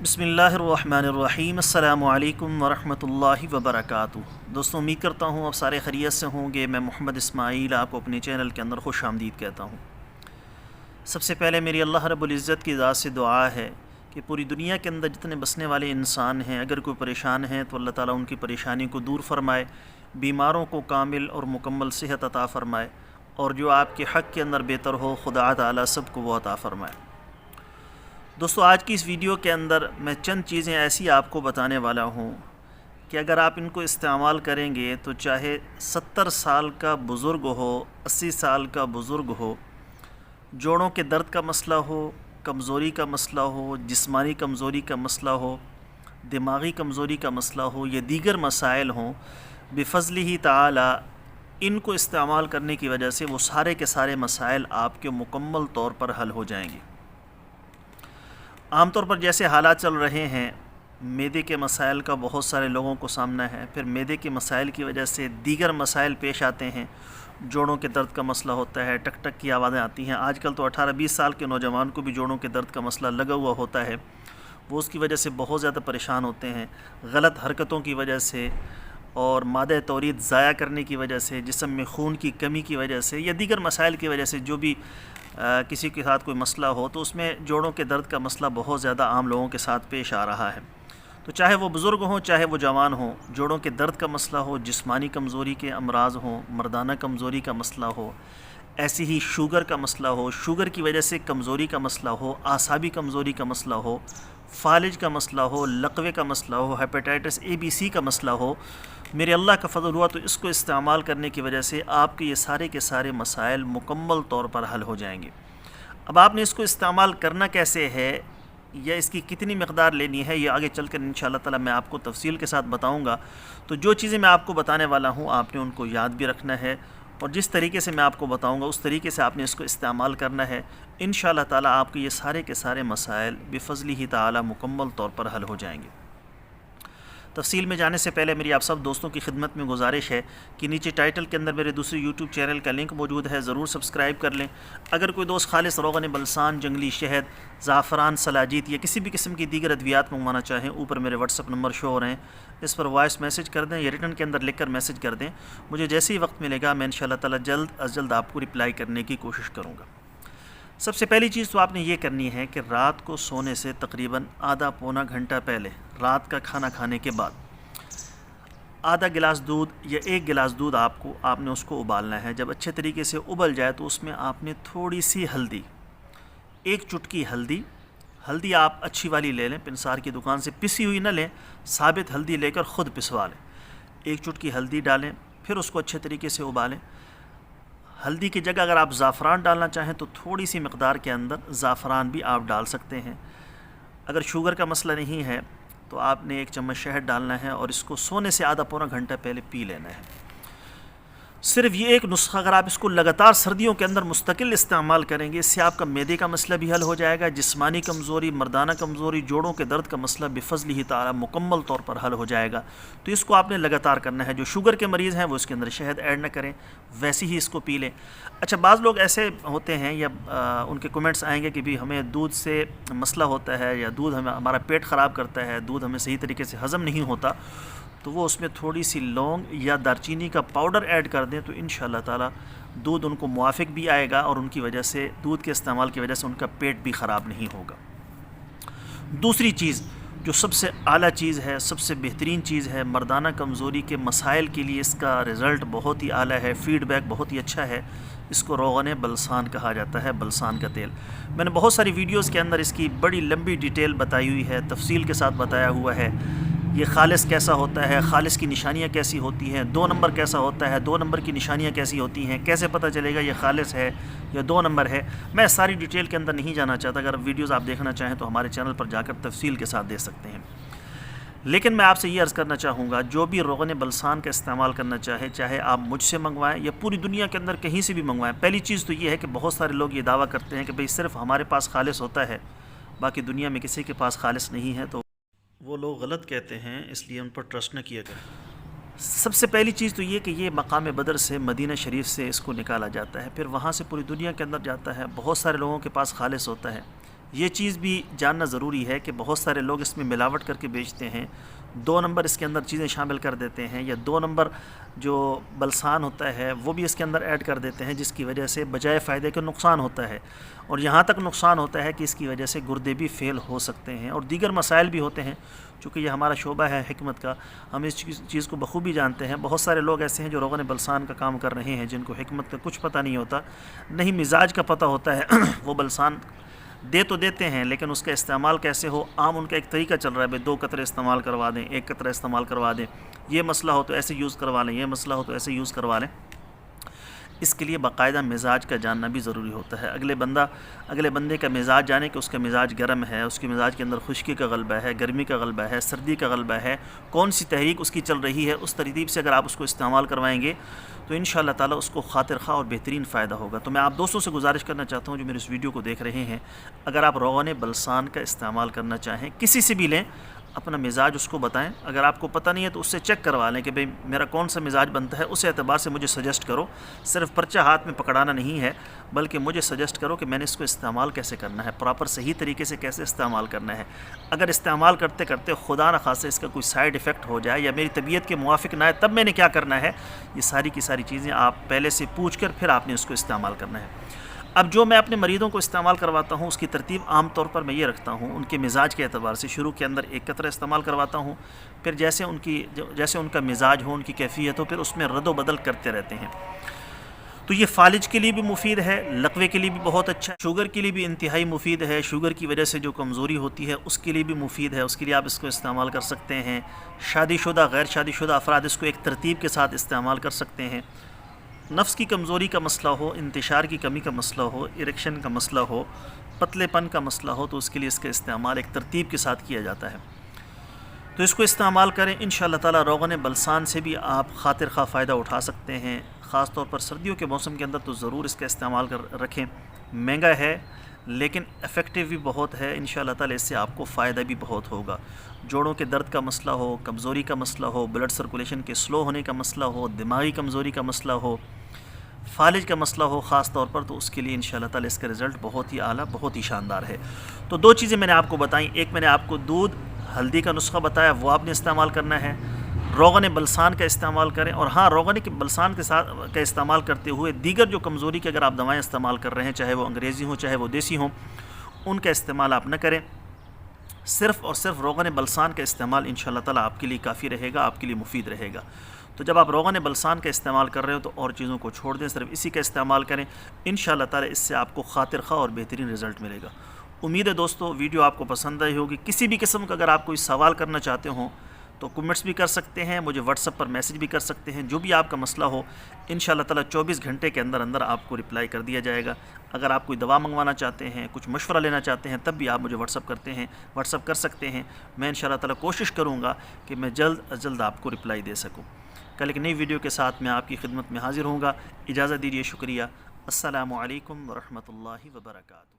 بسم اللہ الرحمن الرحیم۔ السلام علیکم ورحمۃ اللہ وبرکاتہ۔ دوستوں، امید کرتا ہوں آپ سارے خیریت سے ہوں گے۔ میں محمد اسماعیل آپ کو اپنے چینل کے اندر خوش آمدید کہتا ہوں۔ سب سے پہلے میری اللہ رب العزت کی ذات سے دعا ہے کہ پوری دنیا کے اندر جتنے بسنے والے انسان ہیں، اگر کوئی پریشان ہیں تو اللہ تعالیٰ ان کی پریشانی کو دور فرمائے، بیماروں کو کامل اور مکمل صحت عطا فرمائے، اور جو آپ کے حق کے اندر بہتر ہو خدا تعالیٰ سب کو وہ عطا فرمائے۔ دوستو، آج کی اس ویڈیو کے اندر میں چند چیزیں ایسی آپ کو بتانے والا ہوں کہ اگر آپ ان کو استعمال کریں گے تو چاہے 70 سال کا بزرگ ہو، 80 سال کا بزرگ ہو، جوڑوں کے درد کا مسئلہ ہو، کمزوری کا مسئلہ ہو، جسمانی کمزوری کا مسئلہ ہو، دماغی کمزوری کا مسئلہ ہو یا دیگر مسائل ہوں، بفضلہ تعالی ان کو استعمال کرنے کی وجہ سے وہ سارے کے سارے مسائل آپ کے مکمل طور پر حل ہو جائیں گے۔ عام طور پر جیسے حالات چل رہے ہیں، معدے کے مسائل کا بہت سارے لوگوں کو سامنا ہے، پھر معدے کے مسائل کی وجہ سے دیگر مسائل پیش آتے ہیں، جوڑوں کے درد کا مسئلہ ہوتا ہے، ٹک ٹک کی آوازیں آتی ہیں۔ آج کل تو 18-20 سال کے نوجوان کو بھی جوڑوں کے درد کا مسئلہ لگا ہوا ہوتا ہے، وہ اس کی وجہ سے بہت زیادہ پریشان ہوتے ہیں، غلط حرکتوں کی وجہ سے اور مادہ تولید ضائع کرنے کی وجہ سے، جسم میں خون کی کمی کی وجہ سے یا دیگر مسائل کی وجہ سے، جو بھی کسی کے ساتھ کوئی مسئلہ ہو تو اس میں جوڑوں کے درد کا مسئلہ بہت زیادہ عام لوگوں کے ساتھ پیش آ رہا ہے۔ تو چاہے وہ بزرگ ہوں چاہے وہ جوان ہوں، جوڑوں کے درد کا مسئلہ ہو، جسمانی کمزوری کے امراض ہوں، مردانہ کمزوری کا مسئلہ ہو، ایسی ہی شوگر کا مسئلہ ہو، شوگر کی وجہ سے کمزوری کا مسئلہ ہو، اعصابی کمزوری کا مسئلہ ہو، فالج کا مسئلہ ہو، لقوے کا مسئلہ ہو، ہیپیٹائٹس ABC کا مسئلہ ہو، میرے اللہ کا فضل ہوا تو اس کو استعمال کرنے کی وجہ سے آپ کے یہ سارے کے سارے مسائل مکمل طور پر حل ہو جائیں گے۔ اب آپ نے اس کو استعمال کرنا کیسے ہے یا اس کی کتنی مقدار لینی ہے، یہ آگے چل کر انشاءاللہ تعالی میں آپ کو تفصیل کے ساتھ بتاؤں گا۔ تو جو چیزیں میں آپ کو بتانے والا ہوں آپ نے ان کو یاد بھی رکھنا ہے، اور جس طریقے سے میں آپ کو بتاؤں گا اس طریقے سے آپ نے اس کو استعمال کرنا ہے۔ انشاءاللہ تعالی آپ کے یہ سارے کے سارے مسائل بفضلہ تعالی مکمل طور پر حل ہو جائیں گے۔ تفصیل میں جانے سے پہلے میری آپ سب دوستوں کی خدمت میں گزارش ہے کہ نیچے ٹائٹل کے اندر میرے دوسرے یوٹیوب چینل کا لنک موجود ہے، ضرور سبسکرائب کر لیں۔ اگر کوئی دوست خالص روغن بلسان، جنگلی شہد، زعفران، سلاجیت یا کسی بھی قسم کی دیگر ادویات منگوانا چاہیں، اوپر میرے واٹس ایپ نمبر شو ہو رہے ہیں، اس پر وائس میسج کر دیں یا ریٹن کے اندر لکھ کر میسج کر دیں۔ مجھے جیسے ہی وقت ملے گا میں انشاءاللہ تعالی جلد از جلد آپ کو رپلائی کرنے کی کوشش کروں گا۔ سب سے پہلی چیز تو آپ نے یہ کرنی ہے کہ رات کو سونے سے تقریباً آدھا پونا گھنٹہ پہلے، رات کا کھانا کھانے کے بعد، آدھا گلاس دودھ یا 1 گلاس دودھ آپ نے اس کو ابالنا ہے۔ جب اچھے طریقے سے ابل جائے تو اس میں آپ نے تھوڑی سی ہلدی، 1 چٹکی ہلدی آپ اچھی والی لے لیں، پنسار کی دکان سے پسی ہوئی نہ لیں، ثابت ہلدی لے کر خود پسوا لیں۔ 1 چٹکی ہلدی ڈالیں، پھر اس کو اچھے طریقے سے ابالیں۔ ہلدی کی جگہ اگر آپ زعفران ڈالنا چاہیں تو تھوڑی سی مقدار کے اندر زعفران بھی آپ ڈال سکتے ہیں۔ اگر شوگر کا مسئلہ نہیں ہے تو آپ نے 1 چمچ شہد ڈالنا ہے اور اس کو سونے سے آدھا پونا گھنٹہ پہلے پی لینا ہے۔ صرف یہ ایک نسخہ اگر آپ اس کو لگاتار سردیوں کے اندر مستقل استعمال کریں گے، اس سے آپ کا معدے کا مسئلہ بھی حل ہو جائے گا، جسمانی کمزوری، مردانہ کمزوری، جوڑوں کے درد کا مسئلہ بفضلہ تعالی مکمل طور پر حل ہو جائے گا۔ تو اس کو آپ نے لگاتار کرنا ہے۔ جو شوگر کے مریض ہیں وہ اس کے اندر شہد ایڈ نہ کریں، ویسے ہی اس کو پی لیں۔ اچھا، بعض لوگ ایسے ہوتے ہیں یا ان کے کمنٹس آئیں گے کہ بھی ہمیں دودھ سے مسئلہ ہوتا ہے یا دودھ ہمارا پیٹ خراب کرتا ہے، دودھ ہمیں صحیح طریقے سے ہضم نہیں ہوتا، تو وہ اس میں تھوڑی سی لونگ یا دارچینی کا پاؤڈر ایڈ کر دیں تو انشاءاللہ تعالی دودھ ان کو موافق بھی آئے گا اور ان کی وجہ سے، دودھ کے استعمال کی وجہ سے ان کا پیٹ بھی خراب نہیں ہوگا۔ دوسری چیز جو سب سے اعلیٰ چیز ہے، سب سے بہترین چیز ہے، مردانہ کمزوری کے مسائل کے لیے اس کا رزلٹ بہت ہی اعلیٰ ہے، فیڈ بیک بہت ہی اچھا ہے، اس کو روغن بلسان کہا جاتا ہے، بلسان کا تیل۔ میں نے بہت ساری ویڈیوز کے اندر اس کی بڑی لمبی ڈیٹیل بتائی ہوئی ہے، تفصیل کے ساتھ بتایا ہوا ہے۔ یہ خالص کیسا ہوتا ہے، خالص کی نشانیاں کیسی ہوتی ہیں، 2 نمبر کیسا ہوتا ہے، 2 نمبر کی نشانیاں کیسی ہوتی ہیں، کیسے پتہ چلے گا یہ خالص ہے یا 2 نمبر ہے۔ میں ساری ڈیٹیل کے اندر نہیں جانا چاہتا، اگر ویڈیوز آپ دیکھنا چاہیں تو ہمارے چینل پر جا کر تفصیل کے ساتھ دیکھ سکتے ہیں۔ لیکن میں آپ سے یہ عرض کرنا چاہوں گا، جو بھی روغن بلسان کا استعمال کرنا چاہے آپ مجھ سے منگوائیں یا پوری دنیا کے اندر کہیں سے بھی منگوائیں، پہلی چیز تو یہ ہے کہ بہت سارے لوگ یہ دعویٰ کرتے ہیں کہ بھئی صرف ہمارے پاس خالص ہوتا ہے، باقی دنیا میں کسی کے پاس خالص نہیں ہے، تو وہ لوگ غلط کہتے ہیں، اس لیے ان پر ٹرسٹ نہ کیا کریں۔ سب سے پہلی چیز تو یہ کہ یہ مقام بدر سے، مدینہ شریف سے اس کو نکالا جاتا ہے، پھر وہاں سے پوری دنیا کے اندر جاتا ہے، بہت سارے لوگوں کے پاس خالص ہوتا ہے۔ یہ چیز بھی جاننا ضروری ہے کہ بہت سارے لوگ اس میں ملاوٹ کر کے بیچتے ہیں، 2 نمبر اس کے اندر چیزیں شامل کر دیتے ہیں، یا 2 نمبر جو بلسان ہوتا ہے وہ بھی اس کے اندر ایڈ کر دیتے ہیں، جس کی وجہ سے بجائے فائدے کے نقصان ہوتا ہے، اور یہاں تک نقصان ہوتا ہے کہ اس کی وجہ سے گردے بھی فیل ہو سکتے ہیں اور دیگر مسائل بھی ہوتے ہیں۔ چونکہ یہ ہمارا شعبہ ہے حکمت کا، ہم اس چیز کو بخوبی جانتے ہیں۔ بہت سارے لوگ ایسے ہیں جو روغن بلسان کا کام کر رہے ہیں جن کو حکمت کا کچھ پتہ نہیں ہوتا، نہیں مزاج کا پتہ ہوتا ہے۔ وہ بلسان دے تو دیتے ہیں لیکن اس کا استعمال کیسے ہو، عام ان کا ایک طریقہ چل رہا ہے، 2 قطرے استعمال کروا دیں، 1 قطرہ استعمال کروا دیں، یہ مسئلہ ہو تو ایسے یوز کروا لیں، یہ مسئلہ ہو تو ایسے یوز کروا لیں۔ اس کے لیے باقاعدہ مزاج کا جاننا بھی ضروری ہوتا ہے۔ اگلے بندے کا مزاج جانے کہ اس کا مزاج گرم ہے، اس کے مزاج کے اندر خشکی کا غلبہ ہے، گرمی کا غلبہ ہے، سردی کا غلبہ ہے، کون سی تحریک اس کی چل رہی ہے، اس ترتیب سے اگر آپ اس کو استعمال کروائیں گے تو انشاءاللہ تعالیٰ اس کو خاطر خواہ اور بہترین فائدہ ہوگا۔ تو میں آپ دوستوں سے گزارش کرنا چاہتا ہوں جو میرے اس ویڈیو کو دیکھ رہے ہیں، اگر آپ روغن بلسان کا استعمال کرنا چاہیں، کسی سے بھی لیں، اپنا مزاج اس کو بتائیں۔ اگر آپ کو پتہ نہیں ہے تو اس سے چیک کروا لیں کہ بھئی میرا کون سا مزاج بنتا ہے، اس اعتبار سے مجھے سجیسٹ کرو۔ صرف پرچہ ہاتھ میں پکڑانا نہیں ہے، بلکہ مجھے سجیسٹ کرو کہ میں نے اس کو استعمال کیسے کرنا ہے، پراپر صحیح طریقے سے کیسے استعمال کرنا ہے۔ اگر استعمال کرتے کرتے خدا نہ خواستہ اس کا کوئی سائیڈ ایفیکٹ ہو جائے یا میری طبیعت کے موافق نہ ہے، تب میں نے کیا کرنا ہے، یہ ساری کی ساری چیزیں آپ پہلے سے پوچھ کر پھر آپ نے اس کو استعمال کرنا ہے۔ اب جو میں اپنے مریضوں کو استعمال کرواتا ہوں اس کی ترتیب عام طور پر میں یہ رکھتا ہوں، ان کے مزاج کے اعتبار سے شروع کے اندر 1 قطرہ استعمال کرواتا ہوں، پھر جیسے ان کا مزاج ہو، ان کی کیفیت ہو، پھر اس میں رد و بدل کرتے رہتے ہیں۔ تو یہ فالج کے لیے بھی مفید ہے، لقوے کے لیے بھی بہت اچھا ہے، شوگر کے لیے بھی انتہائی مفید ہے، شوگر کی وجہ سے جو کمزوری ہوتی ہے اس کے لیے بھی مفید ہے، اس کے لیے آپ اس کو استعمال کر سکتے ہیں۔ شادی شدہ غیر شادی شدہ افراد اس کو ایک ترتیب کے ساتھ استعمال کر سکتے ہیں۔ نفس کی کمزوری کا مسئلہ ہو، انتشار کی کمی کا مسئلہ ہو، اریکشن کا مسئلہ ہو، پتلے پن کا مسئلہ ہو، تو اس کے لیے اس کا استعمال ایک ترتیب کے ساتھ کیا جاتا ہے۔ تو اس کو استعمال کریں، انشاءاللہ تعالی روغن بلسان سے بھی آپ خاطر خواہ فائدہ اٹھا سکتے ہیں۔ خاص طور پر سردیوں کے موسم کے اندر تو ضرور اس کا استعمال رکھیں۔ مہنگا ہے لیکن افیکٹو بھی بہت ہے، انشاءاللہ تعالی اس سے آپ کو فائدہ بھی بہت ہوگا۔ جوڑوں کے درد کا مسئلہ ہو، کمزوری کا مسئلہ ہو، بلڈ سرکولیشن کے سلو ہونے کا مسئلہ ہو، دماغی کمزوری کا مسئلہ ہو، فالج کا مسئلہ ہو خاص طور پر، تو اس کے لیے انشاءاللہ تعالی اس کا رزلٹ بہت ہی اعلیٰ، بہت ہی شاندار ہے۔ تو 2 چیزیں میں نے آپ کو بتائیں، ایک میں نے آپ کو دودھ ہلدی کا نسخہ بتایا، وہ آپ نے استعمال کرنا ہے۔ روغن بلسان کا استعمال کریں، اور ہاں روغن بلسان کے ساتھ کا استعمال کرتے ہوئے دیگر جو کمزوری کے اگر آپ دوائیں استعمال کر رہے ہیں، چاہے وہ انگریزی ہوں چاہے وہ دیسی ہوں، ان کا استعمال آپ نہ کریں۔ صرف اور صرف روغن بلسان کا استعمال انشاءاللہ تعالی آپ کے لیے کافی رہے گا، آپ کے لیے مفید رہے گا۔ تو جب آپ روغن بلسان کا استعمال کر رہے ہو تو اور چیزوں کو چھوڑ دیں، صرف اسی کا استعمال کریں، انشاءاللہ تعالی اس سے آپ کو خاطر خواہ اور بہترین رزلٹ ملے گا۔ امید ہے دوستو ویڈیو آپ کو پسند آئی ہوگی۔ کسی بھی قسم کا اگر آپ کوئی سوال کرنا چاہتے ہوں تو کمنٹس بھی کر سکتے ہیں، مجھے واٹس ایپ پر میسج بھی کر سکتے ہیں، جو بھی آپ کا مسئلہ ہو انشاءاللہ تعالی 24 گھنٹے کے اندر اندر آپ کو رپلائی کر دیا جائے گا۔ اگر آپ کوئی دوا منگوانا چاہتے ہیں، کچھ مشورہ لینا چاہتے ہیں، تب بھی آپ مجھے واٹس ایپ کر سکتے ہیں۔ میں انشاءاللہ تعالی کوشش کروں گا کہ میں جلد از جلد آپ کو رپلائی دے سکوں۔ کل ایک نئی ویڈیو کے ساتھ میں آپ کی خدمت میں حاضر ہوں گا۔ اجازت دیجیے، شکریہ۔ السلام علیکم ورحمۃ اللہ وبرکاتہ۔